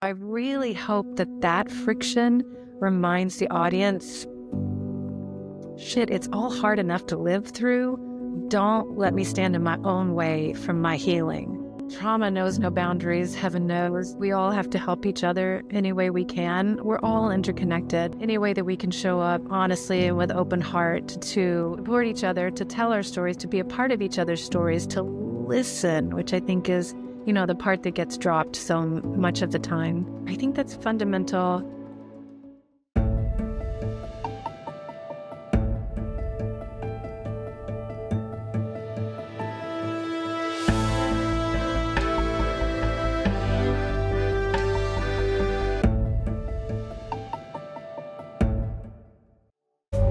I really hope that that friction reminds the audience, shit, it's all hard enough to live through. Don't let me stand in my own way from my healing. Trauma knows no boundaries, heaven knows. We all have to help each other any way we can. We're all interconnected. Any way that we can show up honestly and with open heart to support each other, to tell our stories, to be a part of each other's stories, to listen, which I think is, the part that gets dropped so much of the time. I think that's fundamental.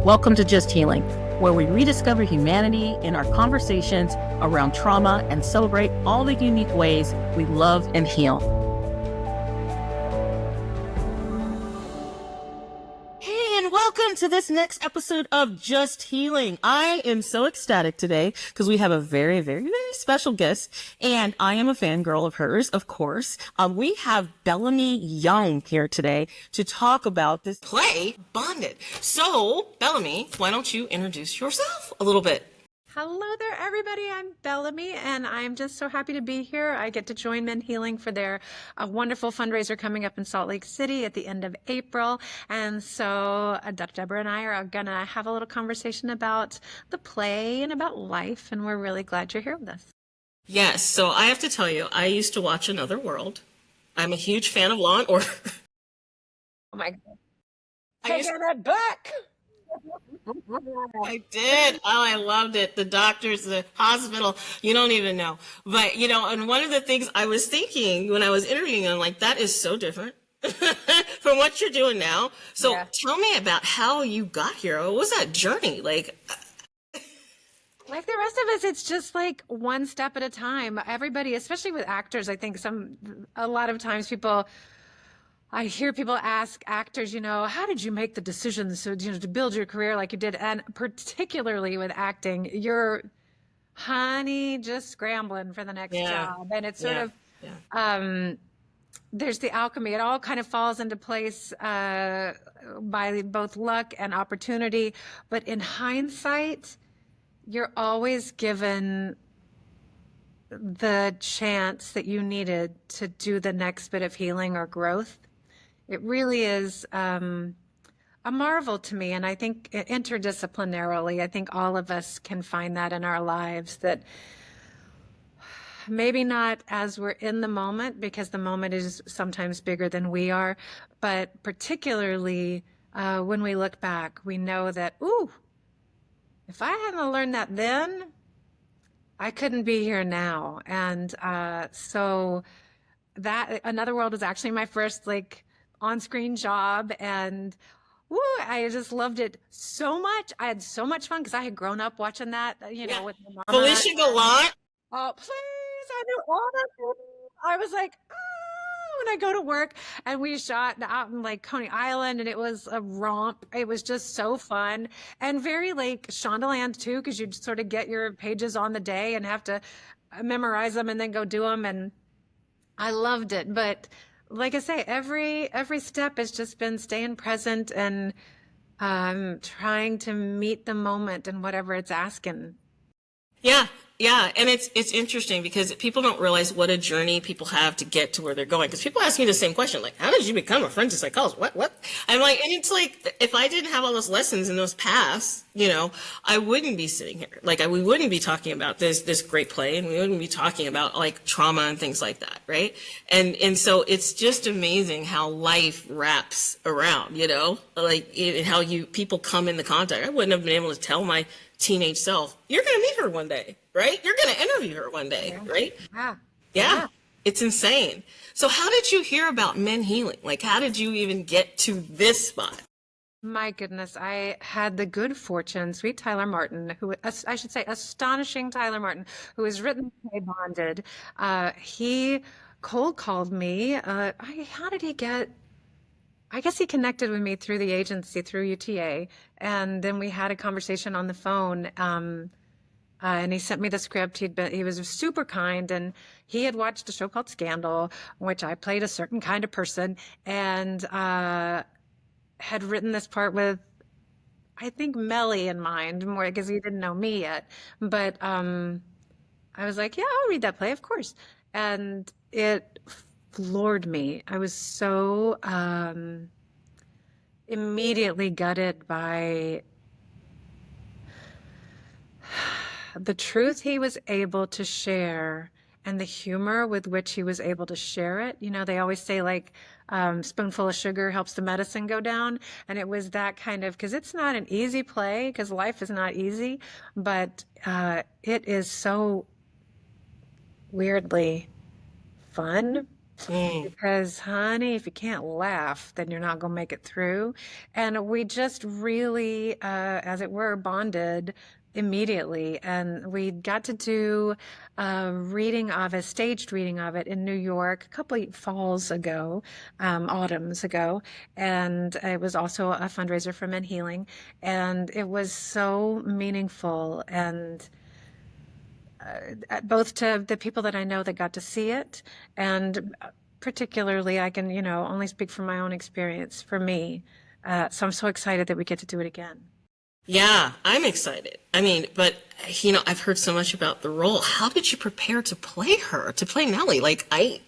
Welcome to Just Healing, where we rediscover humanity in our conversations around trauma and celebrate all the unique ways we love and heal. Hey, and welcome to this next episode of Just Healing. I am so ecstatic today because we have a very, very, very special guest, and I am a fangirl of hers, of course. We have Bellamy Young here today to talk about this play, Bonded. So, Bellamy, why don't you introduce yourself a little bit? Hello there, everybody. I'm Bellamy, and I'm just so happy to be here. I get to join MenHealing for their wonderful fundraiser coming up in Salt Lake City at the end of April. And so Dr. Debra and I are going to have a little conversation about the play and about life, and we're really glad you're here with us. Yes, so I have to tell you, I used to watch Another World. I'm a huge fan of Law and Order. Oh my God. Taking it back. I did. Oh, I loved it. The doctors, the hospital, you don't even know. But, and one of the things I was thinking when I was interviewing, I'm like, that is so different from what you're doing now. So Tell me about how you got here. What was that journey? Like the rest of us, it's just like one step at a time. Everybody, especially with actors, I think a lot of times I hear people ask actors, how did you make the decisions to build your career like you did? And particularly with acting, you're, honey, just scrambling for the next job. And it's sort of, there's the alchemy. It all kind of falls into place by both luck and opportunity. But in hindsight, you're always given the chance that you needed to do the next bit of healing or growth. It really is a marvel to me. And I think interdisciplinarily, I think all of us can find that in our lives, that maybe not as we're in the moment, because the moment is sometimes bigger than we are, but particularly when we look back, we know that, ooh, if I hadn't learned that then, I couldn't be here now. And so that Another World was actually my first on-screen job, and woo, I just loved it so much. I had so much fun because I had grown up watching that, with my mama. Felicia Gallant. Oh, please, I knew all that. I was like, when I go to work, and we shot out in Coney Island, and it was a romp. It was just so fun and very Shondaland too, because you'd sort of get your pages on the day and have to memorize them and then go do them. And I loved it. But like I say, every step has just been staying present and trying to meet the moment and whatever it's asking. Yeah. And it's interesting because people don't realize what a journey people have to get to where they're going. Because people ask me the same question, like, how did you become a forensic psychologist? What? I'm like, and it's like, if I didn't have all those lessons in those paths, I wouldn't be sitting here. We wouldn't be talking about this great play, and we wouldn't be talking about trauma and things like that, right? And so it's just amazing how life wraps around, how people come into contact. I wouldn't have been able to tell my teenage self, you're going to meet her one day, right? You're going to interview her one day, right? Yeah. It's insane. So how did you hear about MenHealing? How did you even get to this spot? My goodness, I had the good fortune, sweet Tyler Martin, I should say astonishing Tyler Martin, who has written the play Bonded. He cold called me. How did he get... I guess he connected with me through the agency, through UTA, and then we had a conversation on the phone And he sent me the script. He was super kind, and he had watched a show called Scandal, which I played a certain kind of person, and had written this part with, I think, Melly in mind, more because he didn't know me yet. But I was like, yeah, I'll read that play, of course. And it floored me. I was so immediately gutted by the truth he was able to share and the humor with which he was able to share it. You know, they always say, like, spoonful of sugar helps the medicine go down. And it was that kind of, because it's not an easy play, because life is not easy, but it is so weirdly fun. Because, honey, if you can't laugh, then you're not going to make it through. And we just really, as it were, bonded immediately. And we got to do a staged reading of it in New York a couple of falls ago, autumns ago. And it was also a fundraiser for MenHealing. And it was so meaningful, and both to the people that I know that got to see it, and particularly I can, only speak from my own experience for me. So I'm so excited that we get to do it again. Yeah, I'm excited. I mean, but I've heard so much about the role. How did you prepare to play her, to play Nellie? Like I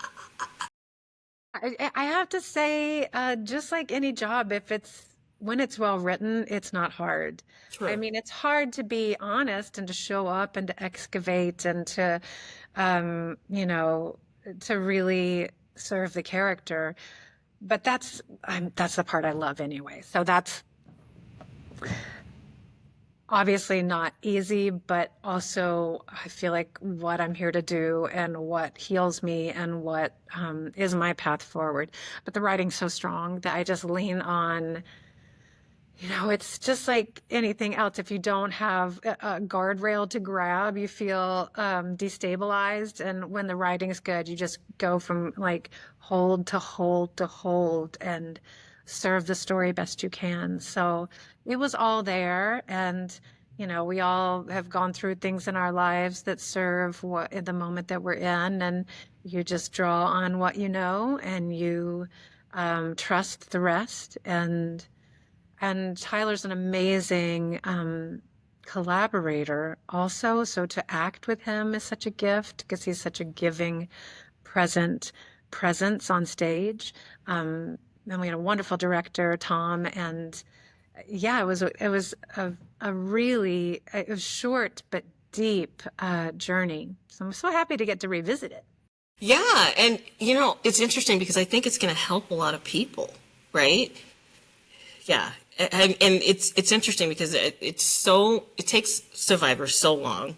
have to say, just like any job, when it's well written, it's not hard. True. I mean, it's hard to be honest and to show up and to excavate and to, to really serve the character. But that's the part I love anyway. So that's obviously not easy, but also I feel like what I'm here to do and what heals me and what is my path forward. But the writing's so strong that I just lean on. It's just like anything else. If you don't have a guardrail to grab, you feel destabilized. And when the writing's good, you just go from like hold to hold to hold and serve the story best you can. So it was all there. And, we all have gone through things in our lives that serve the moment that we're in. And you just draw on what you know, and you trust the rest. And Tyler's an amazing collaborator also. So to act with him is such a gift, because he's such a giving, presence on stage. And we had a wonderful director, Tom. And yeah, it was a really short but deep journey. So I'm so happy to get to revisit it. Yeah, and it's interesting because I think it's going to help a lot of people, right? Yeah. And it's interesting because it takes survivors so long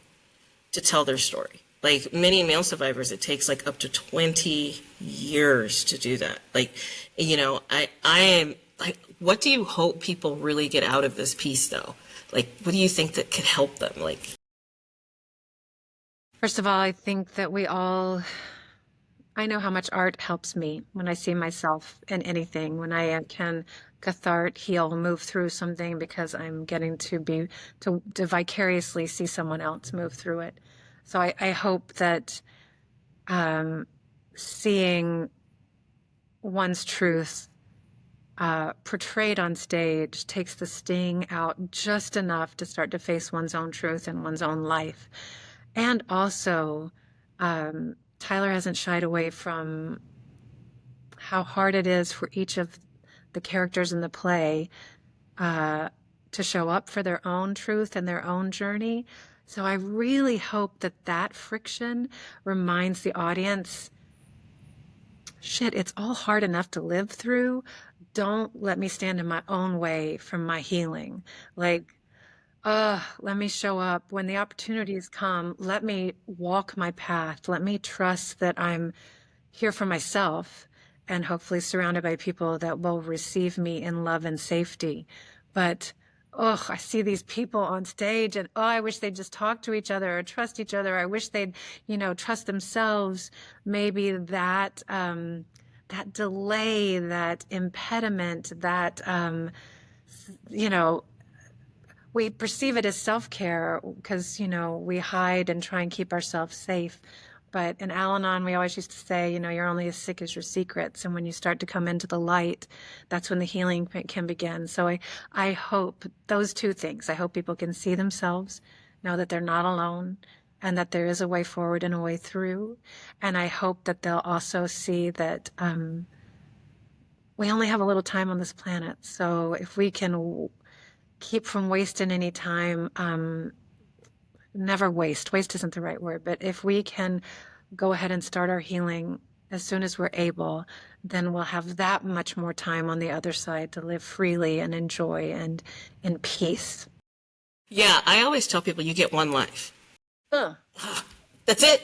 to tell their story. Like many male survivors, it takes like up to 20 years to do that. Like, I am like, what do you hope people really get out of this piece though? Like, what do you think that could help them? Like, first of all, I think that I know how much art helps me when I see myself in anything, when I can heal, move through something, because I'm getting to vicariously see someone else move through it. So I hope that seeing one's truth portrayed on stage takes the sting out just enough to start to face one's own truth in one's own life. And also, Tyler hasn't shied away from how hard it is for each of the characters in the play to show up for their own truth and their own journey. So I really hope that friction reminds the audience, shit, it's all hard enough to live through. Don't let me stand in my own way from my healing. Like, let me show up when the opportunities come. Let me walk my path. Let me trust that I'm here for myself, and hopefully surrounded by people that will receive me in love and safety. But, I see these people on stage, and, I wish they'd just talk to each other or trust each other. I wish they'd, trust themselves. Maybe that delay, that impediment, that, we perceive it as self-care because, we hide and try and keep ourselves safe. But in Al-Anon, we always used to say, you're only as sick as your secrets. And when you start to come into the light, that's when the healing can begin. So I hope those two things. I hope people can see themselves, know that they're not alone, and that there is a way forward and a way through. And I hope that they'll also see that we only have a little time on this planet. So if we can keep from wasting any time, never waste isn't the right word, but if we can go ahead and start our healing as soon as we're able, then we'll have that much more time on the other side to live freely and enjoy and in peace. Yeah, I always tell people you get one life. That's it.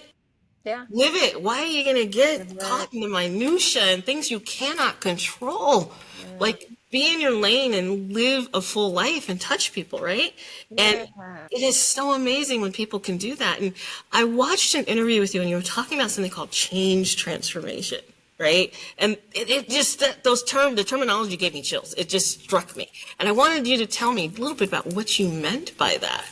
Yeah. Live it. Why are you going to get caught in the minutia and things you cannot control? Yeah. Like, be in your lane and live a full life and touch people, right? Yeah. And it is so amazing when people can do that. And I watched an interview with you and you were talking about something called change transformation, right? And it just, the terminology gave me chills. It just struck me. And I wanted you to tell me a little bit about what you meant by that.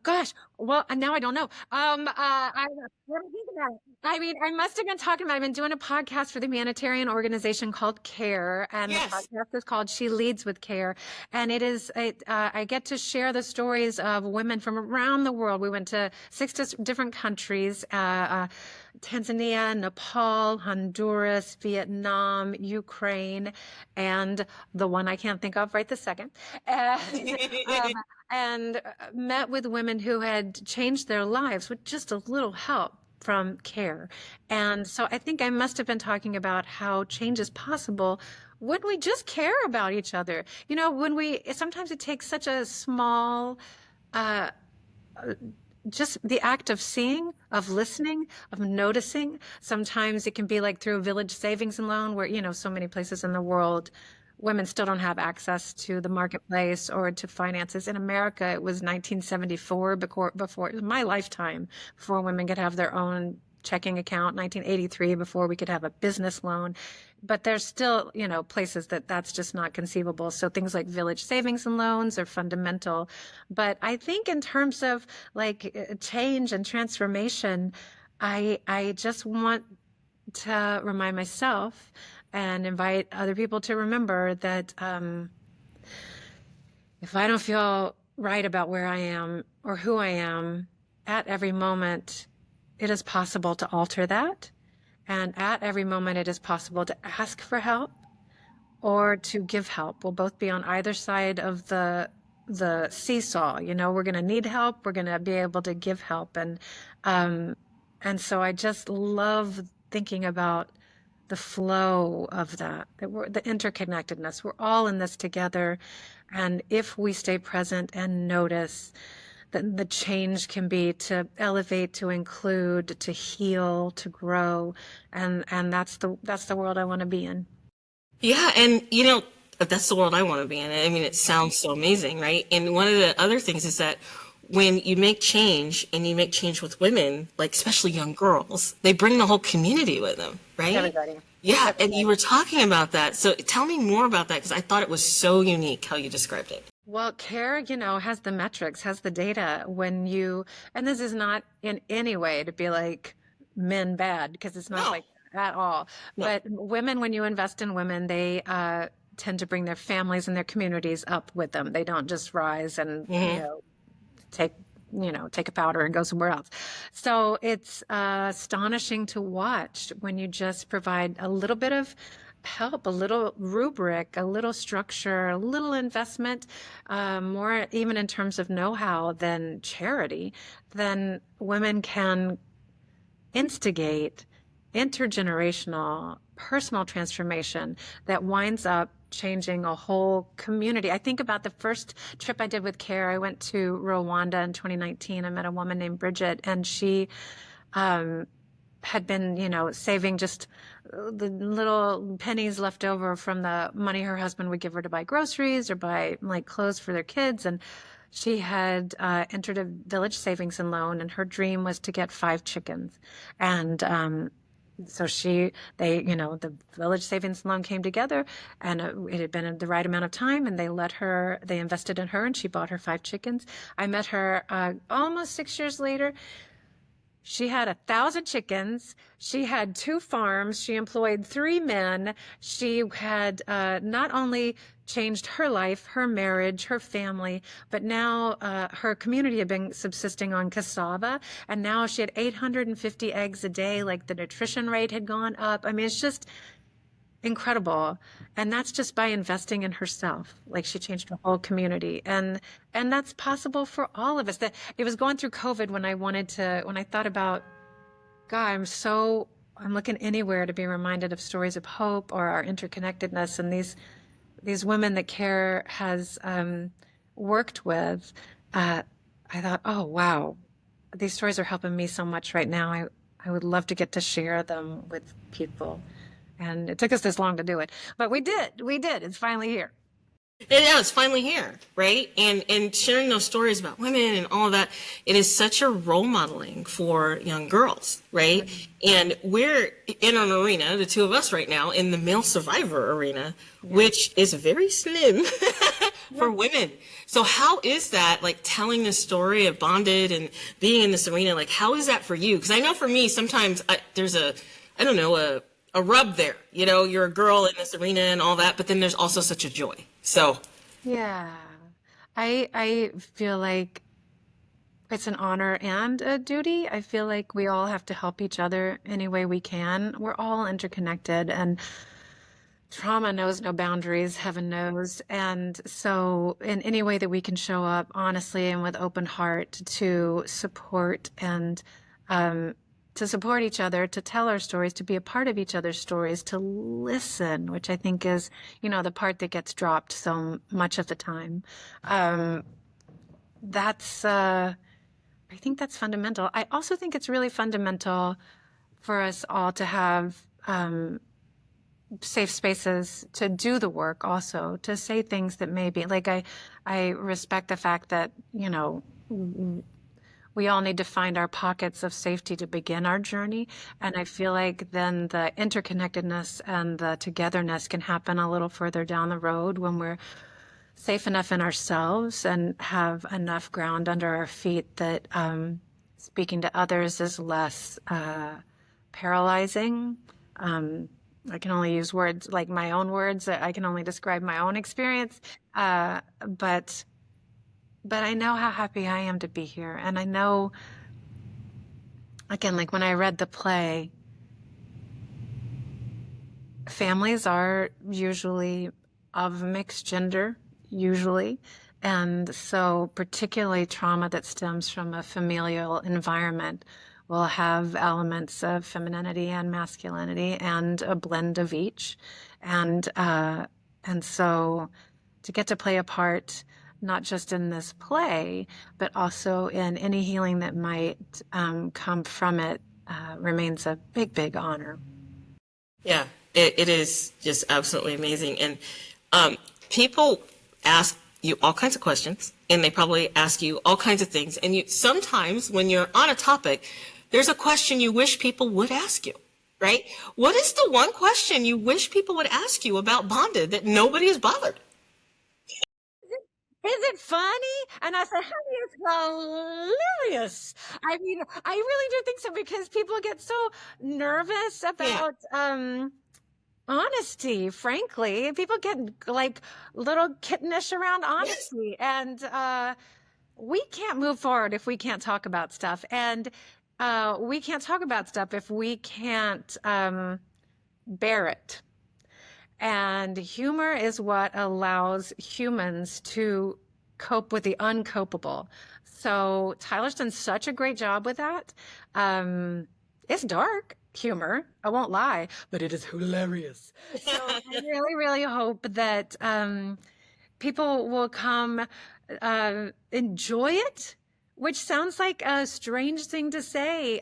Gosh, well, now I don't know. What do you think about it? I mean, I must have been talking about, I've been doing a podcast for the humanitarian organization called CARE, and the podcast is called She Leads with CARE. And I get to share the stories of women from around the world. We went to 6 different countries, Tanzania, Nepal, Honduras, Vietnam, Ukraine, and the one I can't think of right this second. And met with women who had changed their lives with just a little help from CARE. And so I think I must have been talking about how change is possible when we just care about each other. Sometimes it takes such a small, just the act of seeing, of listening, of noticing. Sometimes it can be like through a village savings and loan where, so many places in the world, women still don't have access to the marketplace or to finances. In America, it was 1974 before my lifetime, before women could have their own checking account, 1983 before we could have a business loan. But there's still, places that's just not conceivable. So things like village savings and loans are fundamental. But I think in terms of like change and transformation, I just want to remind myself and invite other people to remember that if I don't feel right about where I am or who I am, at every moment, it is possible to alter that. And at every moment, it is possible to ask for help or to give help. We'll both be on either side of the seesaw. We're going to need help. We're going to be able to give help. And so I just love thinking about the flow of that the interconnectedness. We're all in this together. And if we stay present and notice, then the change can be to elevate, to include, to heal, to grow. And that's the world I want to be in. Yeah. And, that's the world I want to be in. I mean, it sounds so amazing, right? And one of the other things is that when you make change and you make change with women, like especially young girls, they bring the whole community with them, right? Everybody. Yeah. Everybody. And you were talking about that. So tell me more about that, because I thought it was so unique how you described it. Well, CARE, has the metrics, has the data and this is not in any way to be like men bad, because it's not like at all. No. But women, when you invest in women, they tend to bring their families and their communities up with them. They don't just rise and, take a powder and go somewhere else. So it's astonishing to watch when you just provide a little bit of help, a little rubric, a little structure, a little investment, more even in terms of know-how than charity, then women can instigate intergenerational personal transformation that winds up changing a whole community. I think about the first trip I did with CARE. I went to Rwanda in 2019. I met a woman named Bridget, and she had been, saving just the little pennies left over from the money her husband would give her to buy groceries or buy like clothes for their kids. And she had entered a village savings and loan, and her dream was to get 5 chickens. And So the Village Savings Loan came together, and it had been the right amount of time, and they invested in her, and she bought her 5 chickens. I met her almost 6 years later. She had 1,000 chickens. She had 2 farms. She employed 3 men. She had not only changed her life, her marriage, her family, but now her community had been subsisting on cassava. And now she had 850 eggs a day. Like, the nutrition rate had gone up. I mean, it's just incredible. And that's just by investing in herself. Like, she changed her whole community. And that's possible for all of us. That it was going through COVID when I thought about, God, I'm looking anywhere to be reminded of stories of hope or our interconnectedness. And these women that CARE has worked with, I thought, oh, wow, these stories are helping me so much right now. I would love to get to share them with people. And it took us this long to do it, but we did. It's finally here. Yeah, it's finally here, right? And sharing those stories about women and all of that, it is such a role modeling for young girls, right? Mm-hmm. And we're in an arena, the 2 of us right now, in the male survivor arena, which is very slim for women. So how is that, like, telling the story of Bonded and being in this arena? Like, how is that for you? Because I know for me, sometimes there's a rub there. You're a girl in this arena and all that, but then there's also such a joy. So yeah, I feel like it's an honor and a duty. I feel like we all have to help each other any way we can. We're all interconnected, and trauma knows no boundaries, heaven knows. And so in any way that we can show up honestly and with open heart to support and to support each other, to tell our stories, to be a part of each other's stories, to listen, which I think is, the part that gets dropped so much of the time. I think that's fundamental. I also think it's really fundamental for us all to have safe spaces to do the work, also to say things that maybe, like, I respect the fact that, we all need to find our pockets of safety to begin our journey. And I feel like then the interconnectedness and the togetherness can happen a little further down the road when we're safe enough in ourselves and have enough ground under our feet that speaking to others is less paralyzing. I can only use words, like my own words. I can only describe my own experience. But I know how happy I am to be here. And I know, again, like when I read the play, families are usually of mixed gender, usually. And so particularly trauma that stems from a familial environment will have elements of femininity and masculinity and a blend of each. And so to get to play a part, not just in this play, but also in any healing that might come from it, remains a big, big honor. Yeah, it is just absolutely amazing. And people ask you all kinds of questions, and they probably ask you all kinds of things. And sometimes when you're on a topic, there's a question you wish people would ask you, right? What is the one question you wish people would ask you about Bonded that nobody has bothered? Is it funny? And I said, honey, it's hilarious. I mean, I really do think so, because people get so nervous about honesty, frankly. People get like little kittenish around honesty. Yes. And we can't move forward if we can't talk about stuff. And we can't talk about stuff if we can't bear it. And humor is what allows humans to cope with the uncopable. So Tyler's done such a great job with that. It's dark humor, I won't lie, but it is hilarious. So I really, really hope that people will come enjoy it, which sounds like a strange thing to say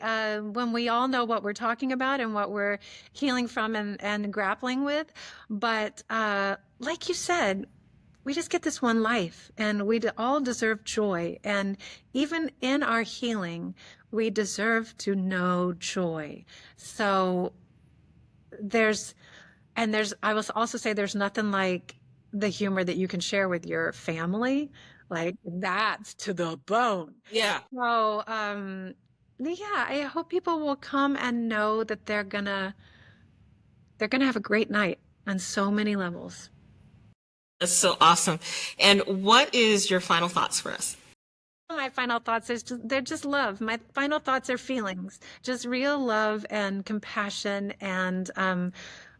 when we all know what we're talking about and what we're healing from and grappling with. But like you said, we just get this one life, and we all deserve joy. And even in our healing, we deserve to know joy. So I will also say there's nothing like the humor that you can share with your family. Like that's to the bone. Yeah. So, yeah, I hope people will come and know that they're gonna have a great night on so many levels. That's so awesome. And what is your final thoughts for us? My final thoughts they're just love. My final thoughts are feelings, just real love and compassion, and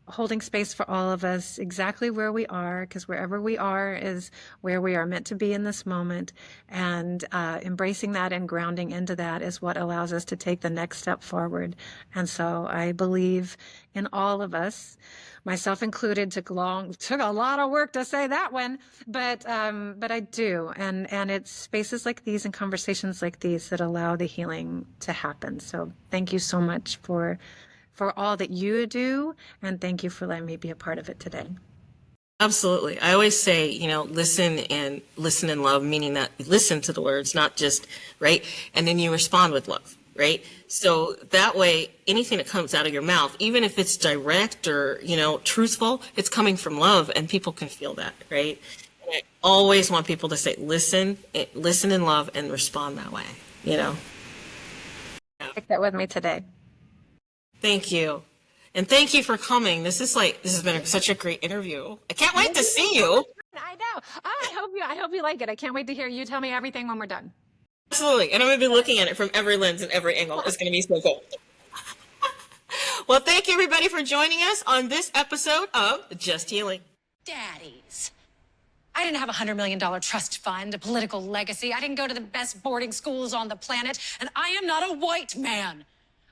holding space for all of us exactly where we are, because wherever we are is where we are meant to be in this moment. And embracing that and grounding into that is what allows us to take the next step forward. And so I believe in all of us, myself included. Took a lot of work to say that one, but I do. And it's spaces like these and conversations like these that allow the healing to happen. So thank you so much for all that you do, and thank you for letting me be a part of it today. Absolutely. I always say, listen in love, meaning that you listen to the words, not just, right? And then you respond with love, right? So that way, anything that comes out of your mouth, even if it's direct or, truthful, it's coming from love, and people can feel that, right? And I always want people to say, listen in love and respond that way, Take that with me today. Thank you. And thank you for coming. This has been such a great interview. I can't wait to see you. I know. I hope you like it. I can't wait to hear you tell me everything when we're done. Absolutely. And I'm going to be looking at it from every lens and every angle. It's going to be so cool. Well, thank you everybody for joining us on this episode of Just Healing. Daddies. I didn't have $100 million trust fund, a political legacy. I didn't go to the best boarding schools on the planet. And I am not a white man.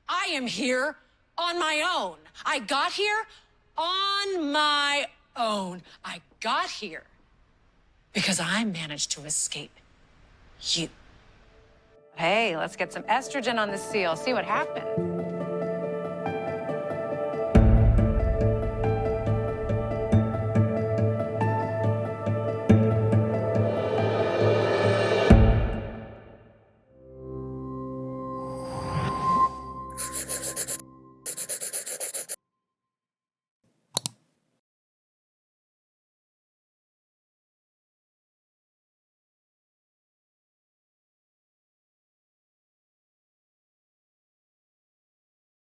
I am here on my own. I got here on my own. I got here because I managed to escape you. Hey, let's get some estrogen on the seal. See what happens.